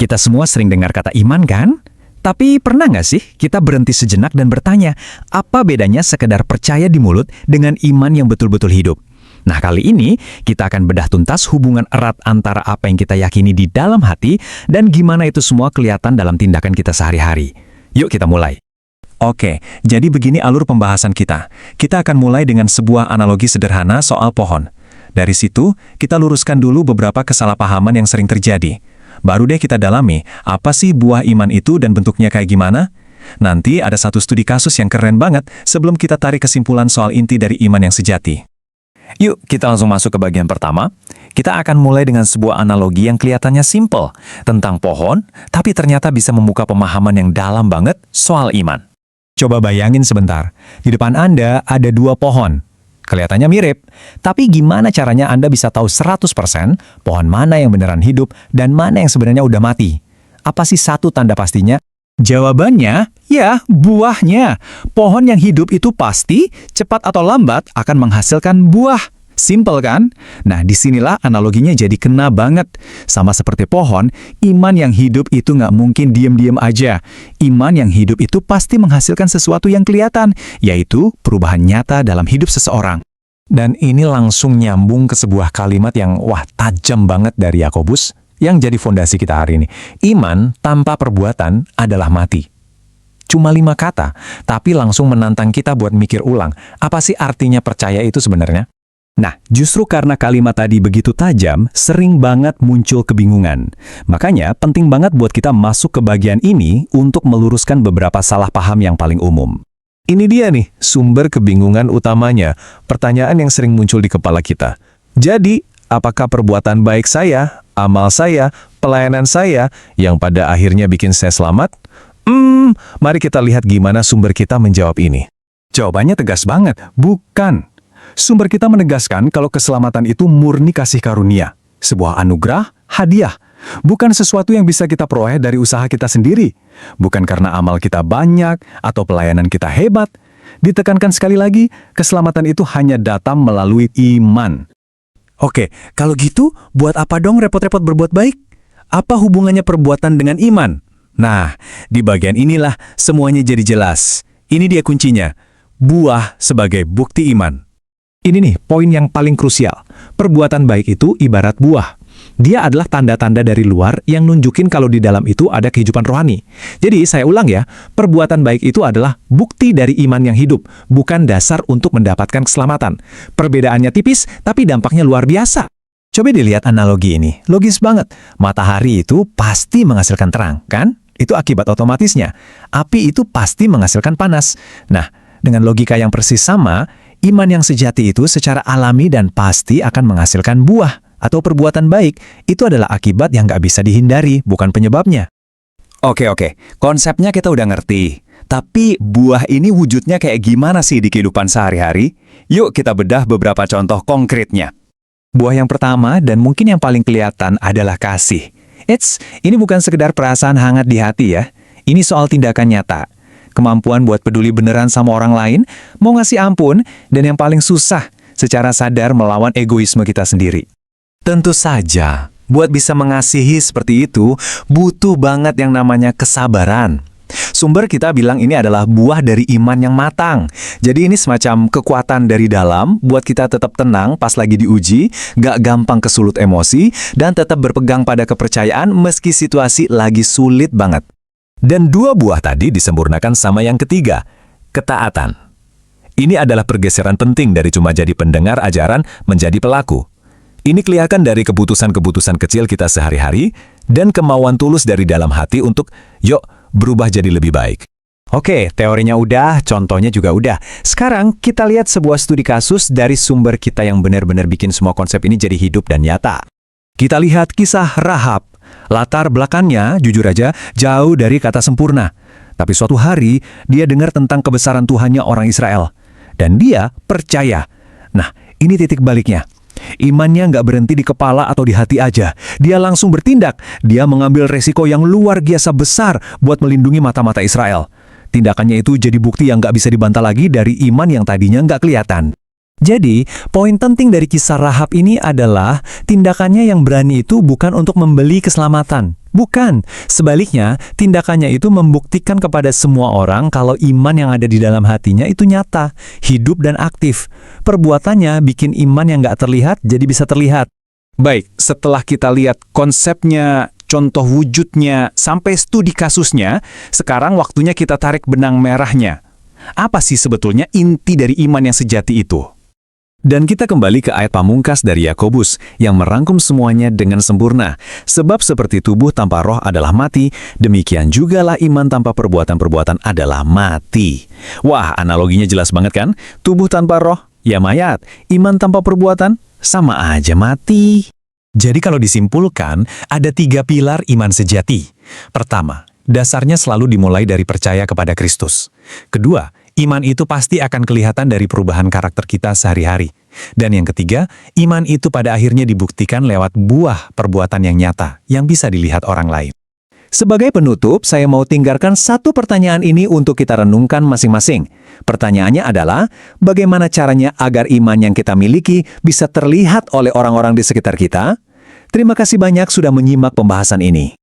Kita semua sering dengar kata iman kan? Tapi pernah nggak sih kita berhenti sejenak dan bertanya, apa bedanya sekedar percaya di mulut dengan iman yang betul-betul hidup? Nah, kali ini kita akan bedah tuntas hubungan erat antara apa yang kita yakini di dalam hati dan gimana itu semua kelihatan dalam tindakan kita sehari-hari. Yuk kita mulai. Oke, jadi begini alur pembahasan kita. Kita akan mulai dengan sebuah analogi sederhana soal pohon. Dari situ, kita luruskan dulu beberapa kesalahpahaman yang sering terjadi. Baru deh kita dalami, apa sih buah iman itu dan bentuknya kayak gimana? Nanti ada satu studi kasus yang keren banget sebelum kita tarik kesimpulan soal inti dari iman yang sejati. Yuk, kita langsung masuk ke bagian pertama. Kita akan mulai dengan sebuah analogi yang kelihatannya simple tentang pohon, tapi ternyata bisa membuka pemahaman yang dalam banget soal iman. Coba bayangin sebentar, di depan Anda ada dua pohon. Kelihatannya mirip, tapi gimana caranya Anda bisa tahu 100% pohon mana yang beneran hidup dan mana yang sebenarnya udah mati? Apa sih satu tanda pastinya? Jawabannya, ya, buahnya. Pohon yang hidup itu pasti, cepat atau lambat, akan menghasilkan buah. Simple kan? Nah, disinilah analoginya jadi kena banget. Sama seperti pohon, iman yang hidup itu nggak mungkin diem-diem aja. Iman yang hidup itu pasti menghasilkan sesuatu yang kelihatan, yaitu perubahan nyata dalam hidup seseorang. Dan ini langsung nyambung ke sebuah kalimat yang, tajam banget dari Yakobus, yang jadi fondasi kita hari ini. Iman tanpa perbuatan adalah mati. Cuma 5 kata, tapi langsung menantang kita buat mikir ulang. Apa sih artinya percaya itu sebenarnya? Nah, justru karena kalimat tadi begitu tajam, sering banget muncul kebingungan. Makanya penting banget buat kita masuk ke bagian ini untuk meluruskan beberapa salah paham yang paling umum. Ini dia nih, sumber kebingungan utamanya, pertanyaan yang sering muncul di kepala kita. Jadi, apakah perbuatan baik saya, amal saya, pelayanan saya, yang pada akhirnya bikin saya selamat? Mari kita lihat gimana sumber kita menjawab ini. Jawabannya tegas banget, bukan. Sumber kita menegaskan kalau keselamatan itu murni kasih karunia, sebuah anugerah, hadiah. Bukan sesuatu yang bisa kita peroleh dari usaha kita sendiri. Bukan karena amal kita banyak atau pelayanan kita hebat. Ditekankan sekali lagi, keselamatan itu hanya datang melalui iman. Oke, kalau gitu, buat apa dong repot-repot berbuat baik? Apa hubungannya perbuatan dengan iman? Nah, di bagian inilah semuanya jadi jelas. Ini dia kuncinya, buah sebagai bukti iman. Ini nih, poin yang paling krusial. Perbuatan baik itu ibarat buah. Dia adalah tanda-tanda dari luar yang nunjukin kalau di dalam itu ada kehidupan rohani. Jadi, saya ulang ya, perbuatan baik itu adalah bukti dari iman yang hidup, bukan dasar untuk mendapatkan keselamatan. Perbedaannya tipis, tapi dampaknya luar biasa. Coba dilihat analogi ini, logis banget. Matahari itu pasti menghasilkan terang, kan? Itu akibat otomatisnya. Api itu pasti menghasilkan panas. Nah, dengan logika yang persis sama, iman yang sejati itu secara alami dan pasti akan menghasilkan buah atau perbuatan baik. Itu adalah akibat yang nggak bisa dihindari, bukan penyebabnya. Oke, konsepnya kita udah ngerti. Tapi buah ini wujudnya kayak gimana sih di kehidupan sehari-hari? Yuk kita bedah beberapa contoh konkretnya. Buah yang pertama dan mungkin yang paling kelihatan adalah kasih. Ini bukan sekedar perasaan hangat di hati ya. Ini soal tindakan nyata. Kemampuan buat peduli beneran sama orang lain, mau ngasih ampun, dan yang paling susah, secara sadar melawan egoisme kita sendiri. Tentu saja, buat bisa mengasihi seperti itu, butuh banget yang namanya kesabaran. Sumber kita bilang ini adalah buah dari iman yang matang. Jadi ini semacam kekuatan dari dalam, buat kita tetap tenang pas lagi diuji, gak gampang kesulut emosi, dan tetap berpegang pada kepercayaan meski situasi lagi sulit banget. Dan 2 buah tadi disempurnakan sama yang ketiga, ketaatan. Ini adalah pergeseran penting dari cuma jadi pendengar ajaran menjadi pelaku. Ini kelihatan dari keputusan-keputusan kecil kita sehari-hari dan kemauan tulus dari dalam hati untuk, yuk, berubah jadi lebih baik. Oke, teorinya udah, contohnya juga udah. Sekarang kita lihat sebuah studi kasus dari sumber kita yang benar-benar bikin semua konsep ini jadi hidup dan nyata. Kita lihat kisah Rahab. Latar belakangnya, jujur aja, jauh dari kata sempurna. Tapi suatu hari, dia dengar tentang kebesaran Tuhannya orang Israel. Dan dia percaya. Nah, ini titik baliknya. Imannya nggak berhenti di kepala atau di hati aja. Dia langsung bertindak. Dia mengambil resiko yang luar biasa besar buat melindungi mata-mata Israel. Tindakannya itu jadi bukti yang nggak bisa dibantah lagi dari iman yang tadinya nggak kelihatan. Jadi, poin penting dari kisah Rahab ini adalah tindakannya yang berani itu bukan untuk membeli keselamatan. Bukan. Sebaliknya, tindakannya itu membuktikan kepada semua orang kalau iman yang ada di dalam hatinya itu nyata, hidup dan aktif. Perbuatannya bikin iman yang nggak terlihat jadi bisa terlihat. Baik, setelah kita lihat konsepnya, contoh wujudnya, sampai studi kasusnya, sekarang waktunya kita tarik benang merahnya. Apa sih sebetulnya inti dari iman yang sejati itu? Dan kita kembali ke ayat pamungkas dari Yakobus yang merangkum semuanya dengan sempurna. Sebab seperti tubuh tanpa roh adalah mati, demikian jugalah iman tanpa perbuatan-perbuatan adalah mati. Wah, analoginya jelas banget kan? Tubuh tanpa roh, ya mayat. Iman tanpa perbuatan, sama aja mati. Jadi kalau disimpulkan, ada 3 pilar iman sejati. Pertama, dasarnya selalu dimulai dari percaya kepada Kristus. Kedua, iman itu pasti akan kelihatan dari perubahan karakter kita sehari-hari. Dan yang ketiga, iman itu pada akhirnya dibuktikan lewat buah perbuatan yang nyata, yang bisa dilihat orang lain. Sebagai penutup, saya mau tinggalkan satu pertanyaan ini untuk kita renungkan masing-masing. Pertanyaannya adalah, bagaimana caranya agar iman yang kita miliki bisa terlihat oleh orang-orang di sekitar kita? Terima kasih banyak sudah menyimak pembahasan ini.